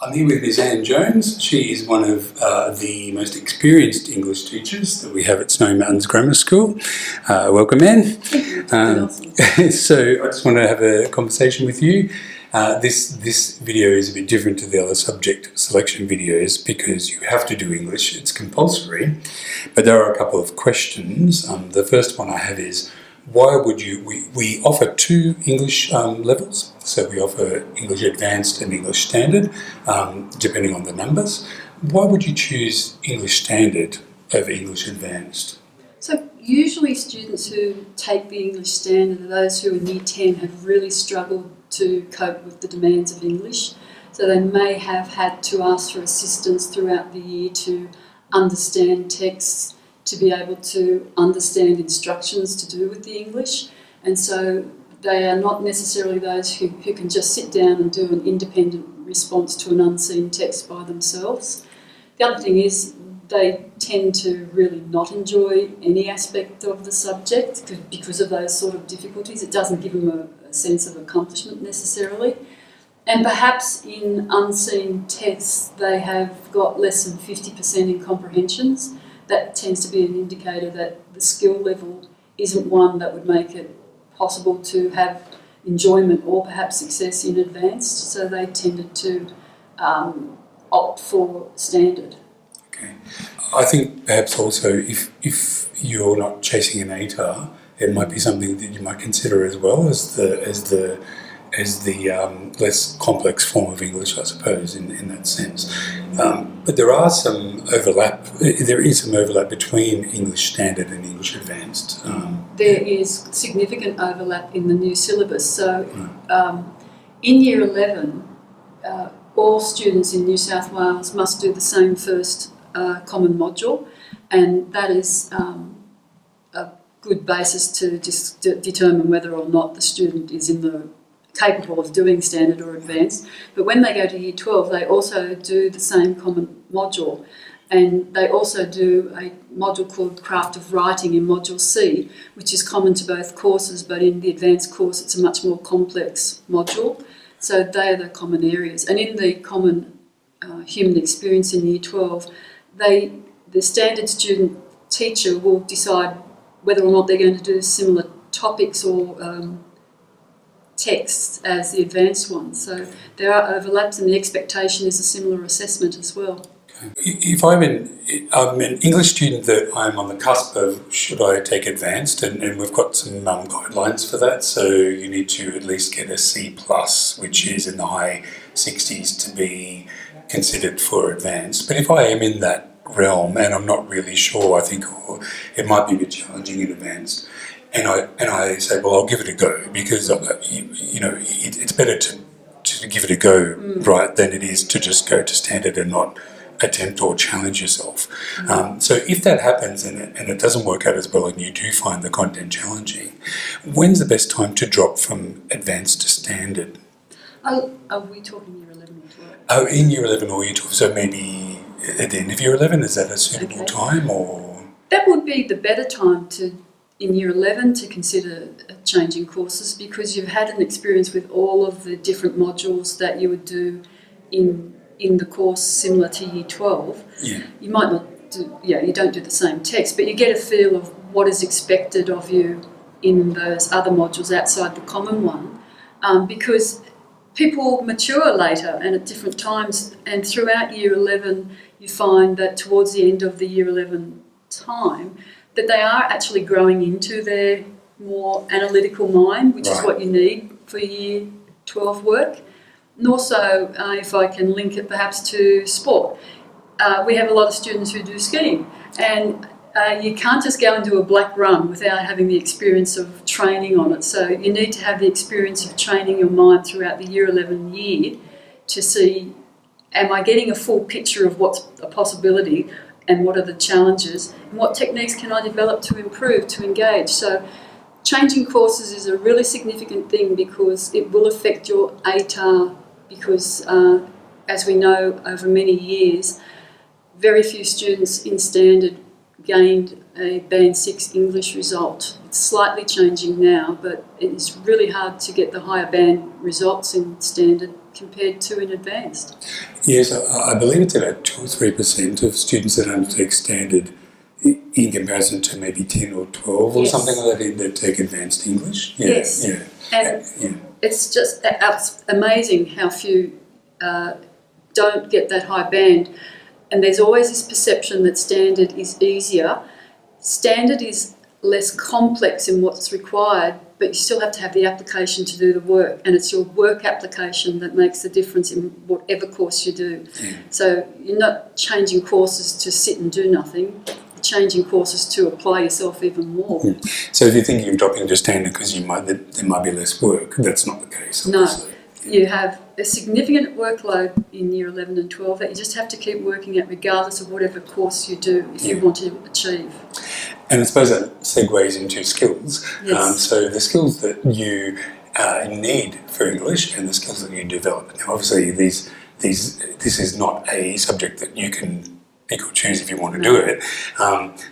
I'm here with Ms. Anne Jones. She is one of the most experienced English teachers that we have at Snowy Mountains Grammar School. Welcome, Anne. So I just want to have a conversation with you. This video is a bit different to the other subject selection videos because you have to do English. It's compulsory, but there are a couple of questions. The first one I have is, why would you, we offer two English levels, so we offer English Advanced and English Standard, depending on the numbers. Why would you choose English Standard over English Advanced? So usually students who take the English Standard are those who in Year 10 have really struggled to cope with the demands of English. So they may have had to ask for assistance throughout the year to understand texts, to be able to understand instructions to do with the English, and so they are not necessarily those who can just sit down and do an independent response to an unseen text by themselves. The other thing is they tend to really not enjoy any aspect of the subject because of those sort of difficulties. It doesn't give them a sense of accomplishment necessarily. And perhaps in unseen tests they have got less than 50% in comprehensions. That tends to be an indicator that the skill level isn't one that would make it possible to have enjoyment or perhaps success in advanced, so they tended to opt for standard. Okay. I think perhaps also if you're not chasing an ATAR, it might be something that you might consider as well as the less complex form of English, I suppose, in that sense. But there are some overlap. There is some overlap between English Standard and English Advanced. There is significant overlap in the new syllabus. So in Year 11, all students in New South Wales must do the same first common module, and that is a good basis to just determine whether or not the student is capable of doing standard or advanced. But when they go to Year 12, they also do the same common module, and they also do a module called Craft of Writing in Module C, which is common to both courses, but in the advanced course it's a much more complex module. So they are the common areas. And in the common human experience in Year 12, the standard student teacher will decide whether or not they're going to do similar topics or texts as the advanced ones. So there are overlaps, and the expectation is a similar assessment as well. Okay. If I'm an English student that I'm on the cusp of, should I take advanced, and we've got some guidelines for that, so you need to at least get a C+, which is in the high 60s to be considered for advanced. But if I am in that realm and I'm not really sure, I think it might be a bit challenging in advanced, and I say, well, I'll give it a go, because it's better to give it a go, right, than it is to just go to standard and not attempt or challenge yourself. So if that happens and it doesn't work out as well and you do find the content challenging, when's the best time to drop from advanced to standard? Are we talking Year 11 or 12? Oh, in Year 11 or Year 12, so maybe at the end of Year 11, is that a suitable time? Or that would be the better time in Year 11 to consider changing courses, because you've had an experience with all of the different modules that you would do in the course similar to Year 12. Yeah. You might not you don't do the same text, but you get a feel of what is expected of you in those other modules outside the common one, because people mature later and at different times, and throughout Year 11 you find that towards the end of the Year 11 time that they are actually growing into their more analytical mind, which is what you need for Year 12 work. And also, if I can link it perhaps to sport, we have a lot of students who do skiing, and you can't just go and do a black run without having the experience of training on it. So you need to have the experience of training your mind throughout the Year 11 year to see, am I getting a full picture of what's a possibility and what are the challenges, and what techniques can I develop to improve, to engage. So changing courses is a really significant thing because it will affect your ATAR, because as we know over many years, very few students in standard gained a Band 6 English result. It's slightly changing now, but it is really hard to get the higher band results in standard compared to in advanced. Yes, I believe it's about 2 or 3% of students that undertake standard in comparison to maybe 10 or 12 or Yes. something like that take advanced English. Yeah, Yes. Yeah. And Yeah. it's just it's amazing how few don't get that high band. And there's always this perception that standard is easier. Standard is less complex in what's required, but you still have to have the application to do the work. And it's your work application that makes the difference in whatever course you do. Yeah. So you're not changing courses to sit and do nothing. You're changing courses to apply yourself even more. So if you're thinking of dropping to standard because there might be less work, that's not the case. No. Obviously. You have a significant workload in year 11 and 12 that you just have to keep working at regardless of whatever course you do if you want to achieve. And I suppose that segues into skills. Yes. So the skills that you need for English and the skills that you develop. Now, obviously, this is not a subject that you can pick or choose if you want to do it.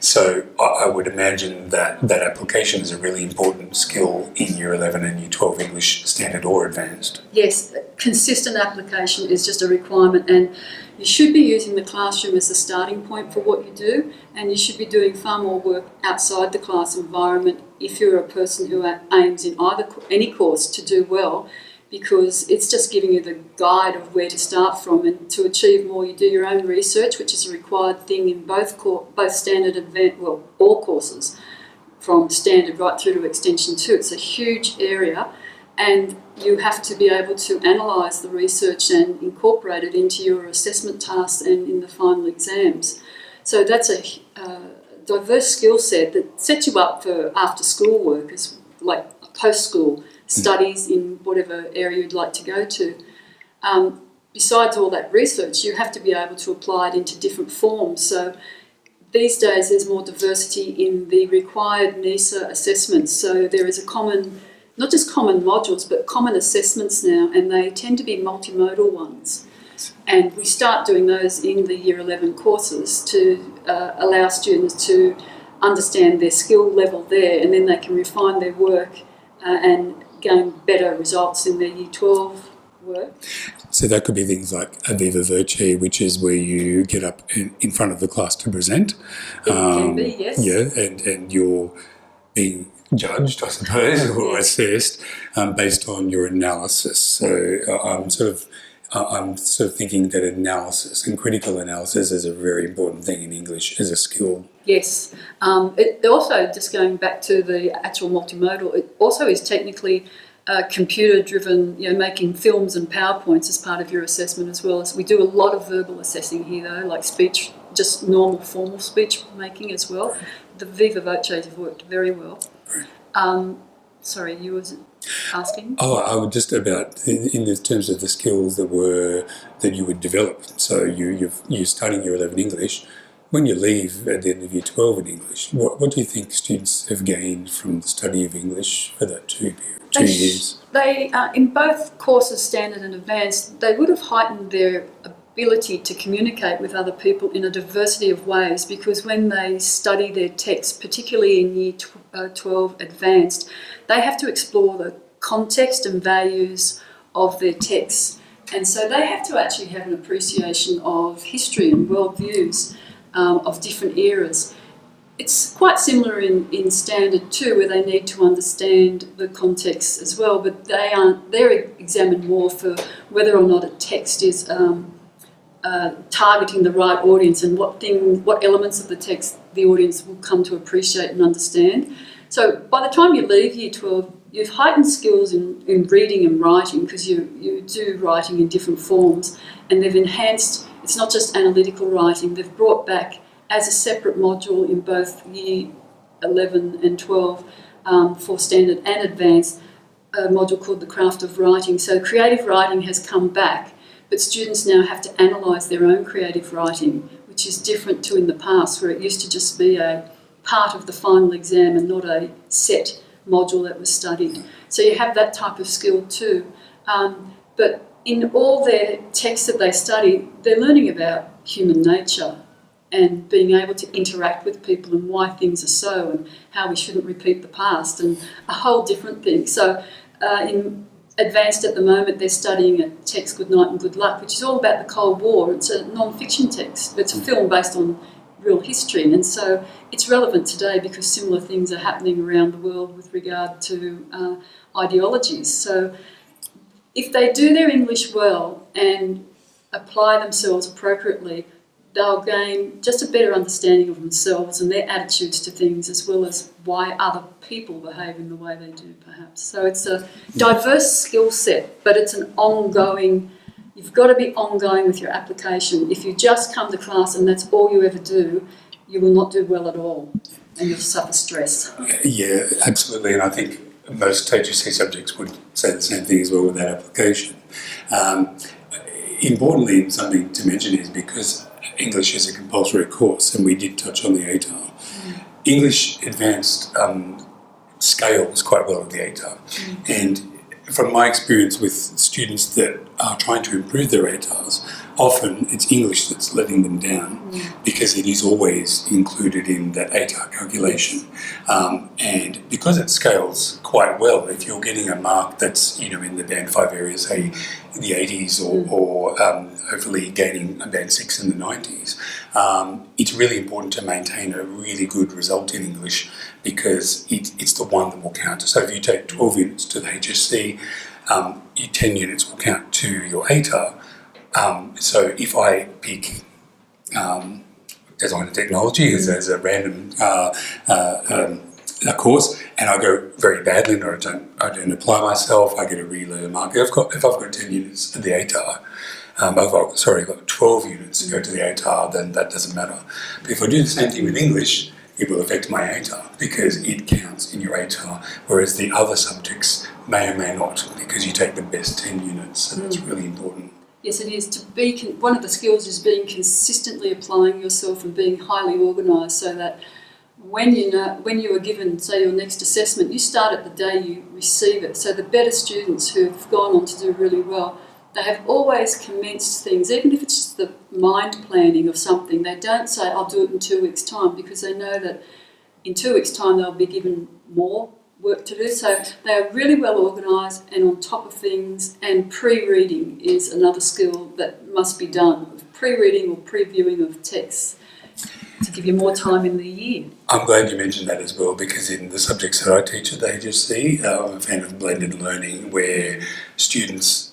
So I would imagine that application is a really important skill in year 11 and year 12 English standard or advanced. Yes, consistent application is just a requirement, and you should be using the classroom as the starting point for what you do, and you should be doing far more work outside the class environment if you're a person who aims in any course to do well, because it's just giving you the guide of where to start from. And to achieve more, you do your own research, which is a required thing in both standard and all courses, from standard right through to extension 2. It's a huge area, and you have to be able to analyse the research and incorporate it into your assessment tasks and in the final exams. So that's a diverse skill set that sets you up for after school work, as like post-school studies in whatever area you'd like to go to. Besides all that research, you have to be able to apply it into different forms. So these days there's more diversity in the required NISA assessments. So there is not just common modules, but common assessments now, and they tend to be multimodal ones. And we start doing those in the year 11 courses to allow students to understand their skill level there, and then they can refine their work and gain better results in their year 12 work. So that could be things like a Viva Voce, which is where you get up in front of the class to present. It can be, yes. Yeah, and you're being judged, I suppose, or assessed based on your analysis. So I'm sort of thinking that analysis and critical analysis is a very important thing in English as a skill. Yes. It also, just going back to the actual multimodal, it also is technically computer-driven, making films and PowerPoints as part of your assessment as well. We do a lot of verbal assessing here, though, like speech, just normal formal speech making as well. The Viva Voces have worked very well. Sorry, you were asking? Oh, I would just about in the terms of the skills that you would develop. So you're studying year 11 English. When you leave at the end of year 12 in English, what do you think students have gained from the study of English for that 2 years? They in both courses, standard and advanced, they would have heightened their ability to communicate with other people in a diversity of ways, because when they study their text, particularly in year 12 advanced, they have to explore the context and values of their texts. And so they have to actually have an appreciation of history and worldviews of different eras. It's quite similar in Standard 2, where they need to understand the context as well, but they're examined more for whether or not a text is targeting the right audience, and what elements of the text the audience will come to appreciate and understand. So by the time you leave year 12, you've heightened skills in reading and writing, because you do writing in different forms, and they've enhanced. It's not just analytical writing. They've brought back as a separate module in both year 11 and 12 for standard and advanced, a module called the craft of writing. So creative writing has come back, but students now have to analyse their own creative writing, which is different to in the past, where it used to just be a part of the final exam and not a set module that was studied. So you have that type of skill too. But in all their texts that they study, they're learning about human nature and being able to interact with people and why things are so and how we shouldn't repeat the past and a whole different thing. So in advanced at the moment, they're studying a text, Good Night and Good Luck, which is all about the Cold War. It's a non-fiction text. It's a film based on real history, and so it's relevant today because similar things are happening around the world with regard to ideologies. So if they do their English well and apply themselves appropriately, they'll gain just a better understanding of themselves and their attitudes to things, as well as why other people behave in the way they do, perhaps. So it's a diverse skill set, but it's an ongoing, you've got to be ongoing with your application. If you just come to class and that's all you ever do, you will not do well at all and you'll suffer stress. Yeah, absolutely. And I think most HSC subjects would say the same thing as well with that application. Importantly, something to mention is because English is a compulsory course, and we did touch on the ATAR. English Advanced scales quite well at the ATAR. And from my experience with students that are trying to improve their ATARs, often it's English that's letting them down because it is always included in that ATAR calculation. And because it scales quite well, if you're getting a mark that's in the band 5 area, say in the 80s or hopefully gaining a band 6 in the 90s, it's really important to maintain a really good result in English because it's the one that will count. So if you take 12 units to the HSC, your 10 units will count to your ATAR. So if I pick design and technology as a random a course, and I go very badly and I don't apply myself, I get a really low mark. If I've got 10 units at the ATAR, I've got 12 units to go to the ATAR, then that doesn't matter. But if I do the same thing with English, it will affect my ATAR because it counts in your ATAR, whereas the other subjects may or may not because you take the best 10 units, so that's really important. Yes, it is. To be one of the skills is being consistently applying yourself and being highly organised, so that when you are given, say, your next assessment, you start at the day you receive it. So the better students who have gone on to do really well, they have always commenced things, even if it's just the mind planning of something. They don't say, I'll do it in 2 weeks' time, because they know that in 2 weeks' time they'll be given more work to do. So they are really well organised and on top of things, and pre-reading is another skill that must be done. Pre-reading or previewing of texts to give you more time in the year. I'm glad you mentioned that as well, because in the subjects that I teach at the HSC, I'm a fan of blended learning where students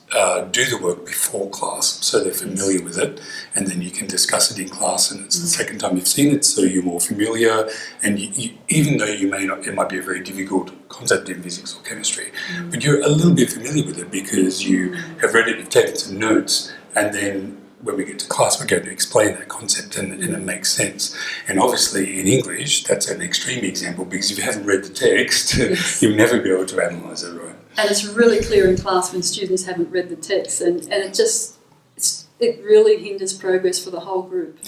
do the work before class, so they're familiar with it, and then you can discuss it in class, and it's the second time you've seen it, so you're more familiar, and you, even though you may not, it might be a very difficult concept in physics or chemistry, but you're a little bit familiar with it because you have read it, you've taken some notes, and then when we get to class, we're going to explain that concept and it makes sense. And obviously in English, that's an extreme example because if you haven't read the text, you'll never be able to analyse it, right? And it's really clear in class when students haven't read the text, and it really hinders progress for the whole group.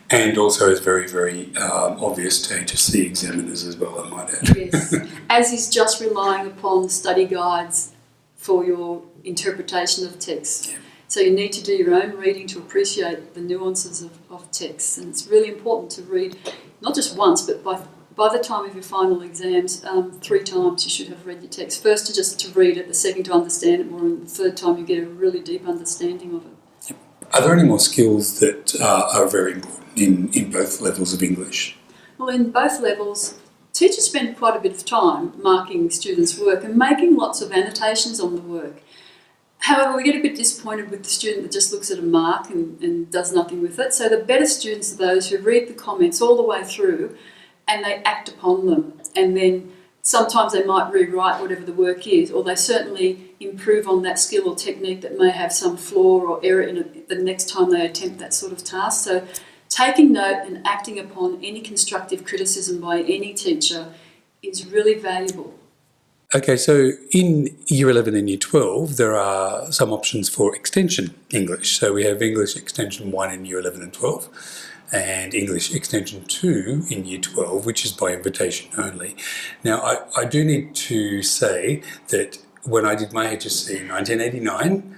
And also is very, very obvious to HSC examiners as well, I might add. Yes, as is just relying upon study guides for your interpretation of text. Yeah. So you need to do your own reading to appreciate the nuances of text, and it's really important to read not just once, but by the time of your final exams, 3 times you should have read your text. First to read it, the second to understand it more, and the third time you get a really deep understanding of it. Yep. Are there any more skills that are very important in both levels of English? Well, in both levels, teachers spend quite a bit of time marking students' work and making lots of annotations on the work. However, we get a bit disappointed with the student that just looks at a mark and does nothing with it. So the better students are those who read the comments all the way through and they act upon them. And then sometimes they might rewrite whatever the work is, or they certainly improve on that skill or technique that may have some flaw or error in it the next time they attempt that sort of task. So taking note and acting upon any constructive criticism by any teacher is really valuable. Okay, so in Year 11 and Year 12, there are some options for extension English. So we have English Extension 1 in Year 11 and 12, and English Extension 2 in Year 12, which is by invitation only. Now, I do need to say that when I did my HSC in 1989,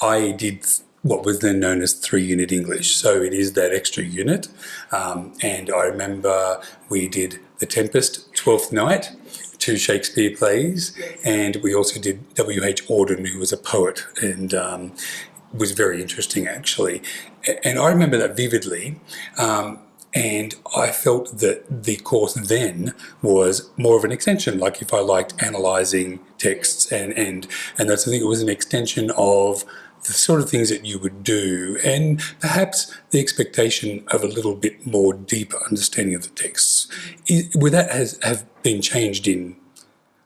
I did what was then known as 3-unit English. So it is that extra unit. And I remember we did The Tempest, 12th Night, 2 Shakespeare plays, and we also did W.H. Auden, who was a poet, and was very interesting actually. And I remember that vividly. And I felt that the course then was more of an extension. Like if I liked analysing texts and that's, I think it was an extension of the sort of things that you would do, and perhaps the expectation of a little bit more deeper understanding of the texts. Would that have been changed in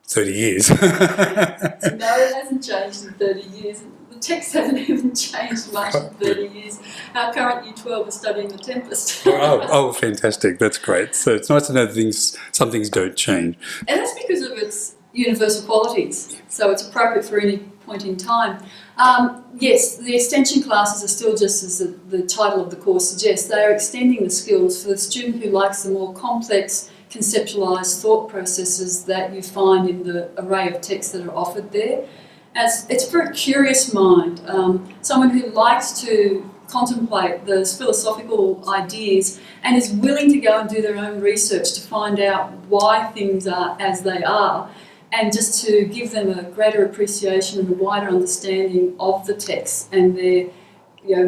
30 years? No, it hasn't changed in 30 years. The texts haven't even changed much in 30 years. Our current Year 12 is studying The Tempest. Oh, fantastic. That's great. So it's nice to know that some things don't change. And that's because of its universal qualities. So it's appropriate for any point in time. Yes, the extension classes are still, just as the title of the course suggests, they are extending the skills for the student who likes the more complex, conceptualised thought processes that you find in the array of texts that are offered there. It's for a curious mind, someone who likes to contemplate those philosophical ideas and is willing to go and do their own research to find out why things are as they are, and just to give them a greater appreciation and a wider understanding of the texts and their,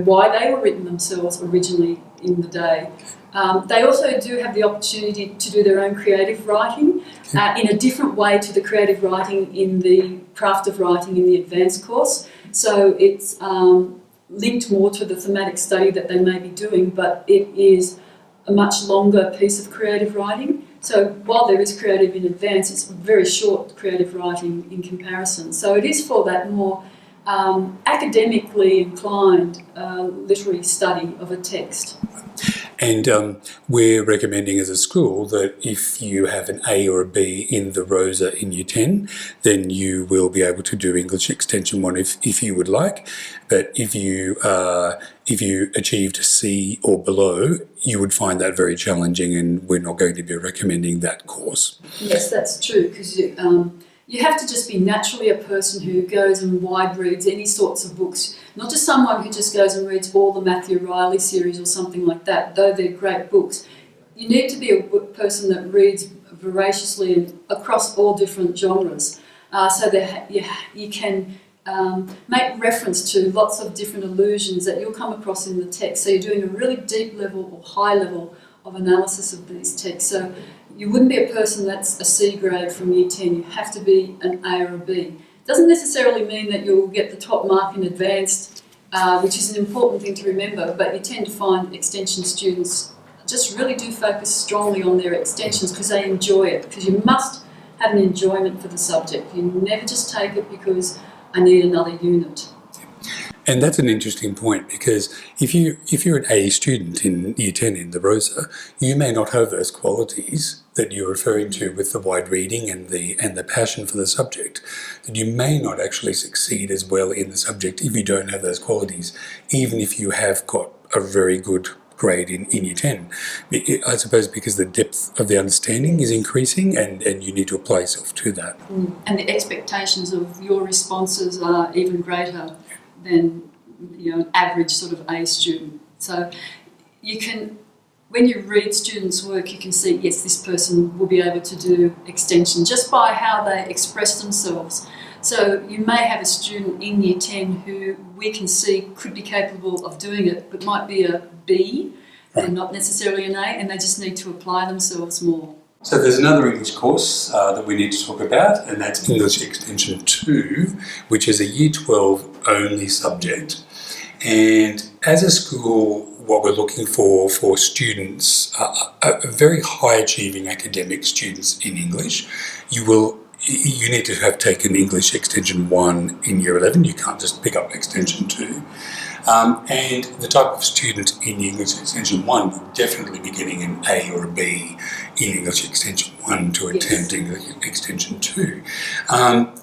why they were written themselves originally in the day. They also do have the opportunity to do their own creative writing in a different way to the creative writing in the craft of writing in the advanced course. So it's linked more to the thematic study that they may be doing, but it is a much longer piece of creative writing. So while there is creative in advance, it's very short creative writing in comparison. So it is for that more academically inclined literary study of a text. And we're recommending as a school that if you have an A or a B in the Rosa in Year 10, then you will be able to do English Extension 1 if you would like. But if you achieved a C or below, you would find that very challenging, and we're not going to be recommending that course. Yes, that's true, because you have to just be naturally a person who goes and wide reads any sorts of books, not just someone who just goes and reads all the Matthew Riley series or something like that, though they're great books. You need to be a person that reads voraciously and across all different genres, so that you can make reference to lots of different allusions that you'll come across in the text. So you're doing a really deep level or high level of analysis of these texts. So you wouldn't be a person that's a C grade from Year 10. You have to be an A or a B. Doesn't necessarily mean that you'll get the top mark in advanced, which is an important thing to remember, but you tend to find extension students just really do focus strongly on their extensions because they enjoy it, because you must have an enjoyment for the subject. You never just take it because I need another unit. And that's an interesting point, because if you're an A student in Year 10 in the Rosa, you may not have those qualities that you're referring to with the wide reading and the passion for the subject, that you may not actually succeed as well in the subject if you don't have those qualities, even if you have got a very good grade in Year 10. I suppose because the depth of the understanding is increasing and you need to apply yourself to that. And the expectations of your responses are even greater than an average sort of A student. So you can, when you read students' work, you can see, yes, this person will be able to do extension just by how they express themselves. So you may have a student in Year 10 who we can see could be capable of doing it, but might be a B and not necessarily an A, and they just need to apply themselves more. So there's another English course that we need to talk about, and that's English Extension 2, which is a Year 12 only subject. And as a school, what we're looking for students, very high achieving academic students in English, you need to have taken English Extension 1 in Year 11. You can't just pick up Extension 2. And the type of student in English Extension 1 would definitely be getting an A or a B in English Extension 1 to attempt English Extension 2.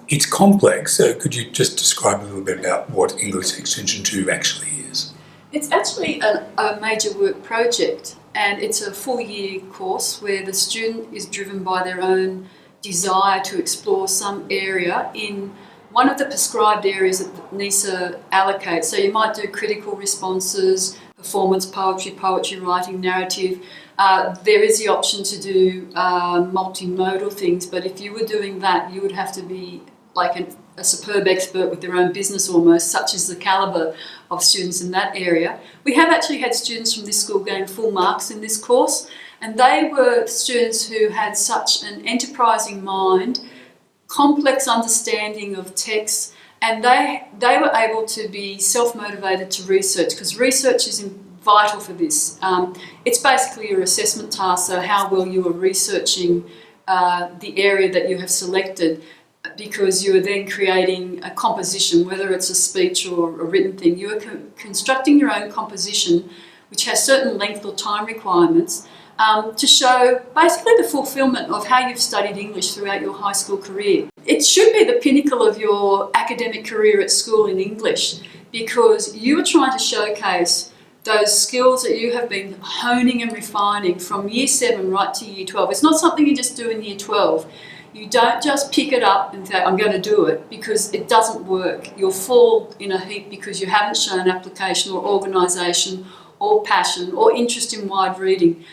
It's complex, so could you just describe a little bit about what English Extension 2 actually is? It's actually a major work project, and it's a full-year course where the student is driven by their own desire to explore some area in one of the prescribed areas that NISA allocates. So you might do critical responses, performance, poetry, poetry writing, narrative. There is the option to do multimodal things, but if you were doing that, you would have to be like a superb expert with their own business almost, such as the calibre of students in that area. We have actually had students from this school gain full marks in this course, and they were students who had such an enterprising mind, complex understanding of text, and they were able to be self-motivated to research, because research is vital for this. It's basically your assessment task, so how well you are researching the area that you have selected, because you are then creating a composition, whether it's a speech or a written thing. You are constructing your own composition, which has certain length or time requirements, to show basically the fulfilment of how you've studied English throughout your high school career. It should be the pinnacle of your academic career at school in English, because you are trying to showcase those skills that you have been honing and refining from year 7 right to year 12. It's not something you just do in year 12. You don't just pick it up and say, I'm going to do it, because it doesn't work. You'll fall in a heap because you haven't shown application or organisation or passion or interest in wide reading.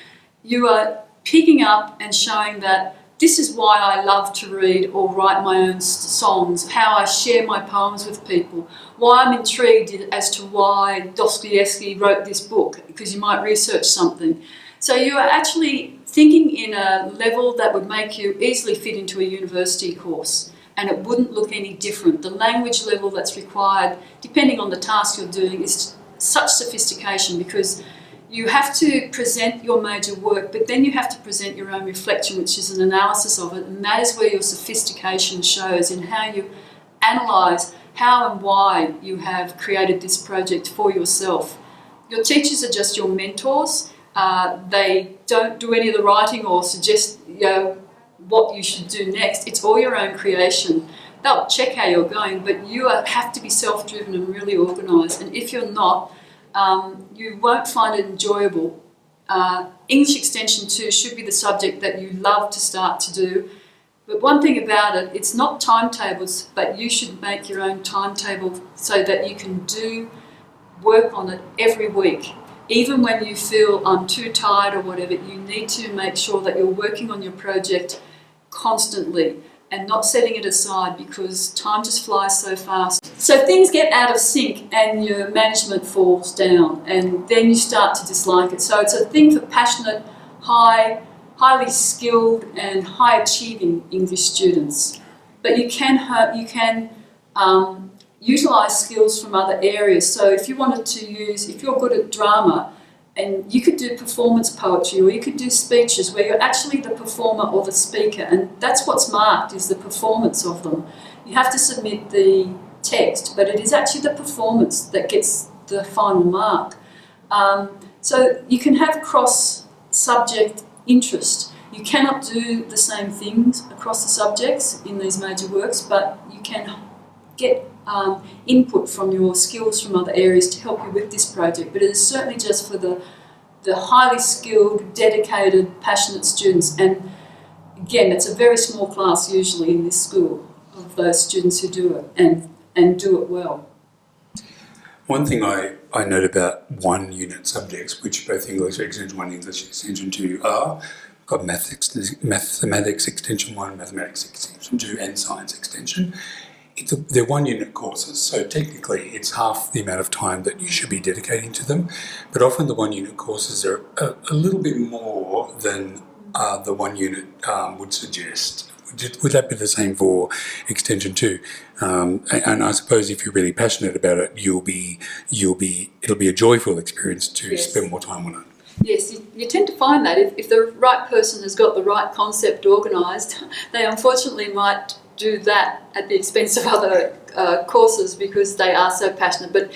You are picking up and showing that this is why I love to read or write my own songs, how I share my poems with people, why I'm intrigued as to why Dostoevsky wrote this book, because you might research something. So you are actually thinking in a level that would make you easily fit into a university course, and it wouldn't look any different. The language level that's required, depending on the task you're doing, is such sophistication, because you have to present your major work, but then you have to present your own reflection, which is an analysis of it, and that is where your sophistication shows in how you analyse how and why you have created this project for yourself. Your teachers are just your mentors. They don't do any of the writing or suggest what you should do next. It's all your own creation. They'll check how you're going, but you have to be self-driven and really organised, and if you're not, you won't find it enjoyable. English Extension 2 should be the subject that you love to start to do. But one thing about it, it's not timetables, but you should make your own timetable so that you can do work on it every week. Even when you feel I'm too tired or whatever, you need to make sure that you're working on your project constantly and not setting it aside, because time just flies so fast. So things get out of sync and your management falls down, and then you start to dislike it. So it's a thing for passionate, highly skilled and high achieving English students. But you can utilise skills from other areas. So if you wanted to if you're good at drama, and you could do performance poetry, or you could do speeches where you're actually the performer or the speaker, and that's what's marked, is the performance of them. You have to submit the text, but it is actually the performance that gets the final mark. So you can have cross-subject interest. You cannot do the same things across the subjects in these major works, but you can get input from your skills from other areas to help you with this project. But it is certainly just for the highly skilled, dedicated, passionate students. And again, it's a very small class usually in this school of those students who do it and do it well. One thing I note about one unit subjects, which both English Extension 1 and English Extension 2 are, we've got Mathematics Extension 1, Mathematics Extension 2 and Science Extension. They're 1 unit courses, so technically it's half the amount of time that you should be dedicating to them, but often the 1 unit courses are a little bit more than the 1 unit would suggest. Would that be the same for Extension 2? And I suppose if you're really passionate about it, it'll be a joyful experience to spend more time on it. Yes, you tend to find that if the right person has got the right concept organised, they unfortunately might do that at the expense of other courses because they are so passionate. But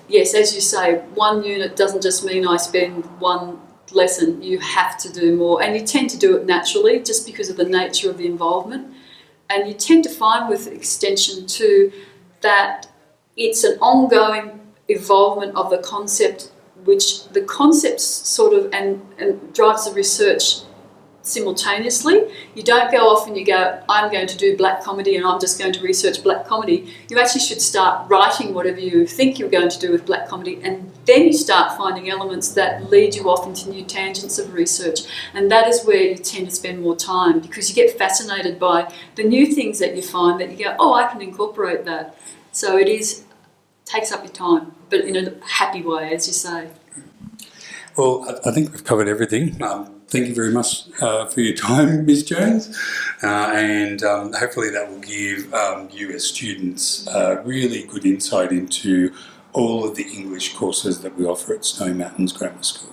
yes, as you say, 1 unit doesn't just mean I spend 1 lesson. You have to do more, and you tend to do it naturally just because of the nature of the involvement. And you tend to find with Extension 2 that it's an ongoing involvement of the concept, which the concepts sort of and drives the research simultaneously. You don't go off and you go, I'm going to do black comedy and I'm just going to research black comedy. You actually should start writing whatever you think you're going to do with black comedy, and then you start finding elements that lead you off into new tangents of research. And that is where you tend to spend more time, because you get fascinated by the new things that you find that you go, oh, I can incorporate that. So takes up your time, but in a happy way, as you say. Well, I think we've covered everything. Thank you very much for your time, Ms. Jones, and hopefully that will give you as students really good insight into all of the English courses that we offer at Snowy Mountains Grammar School.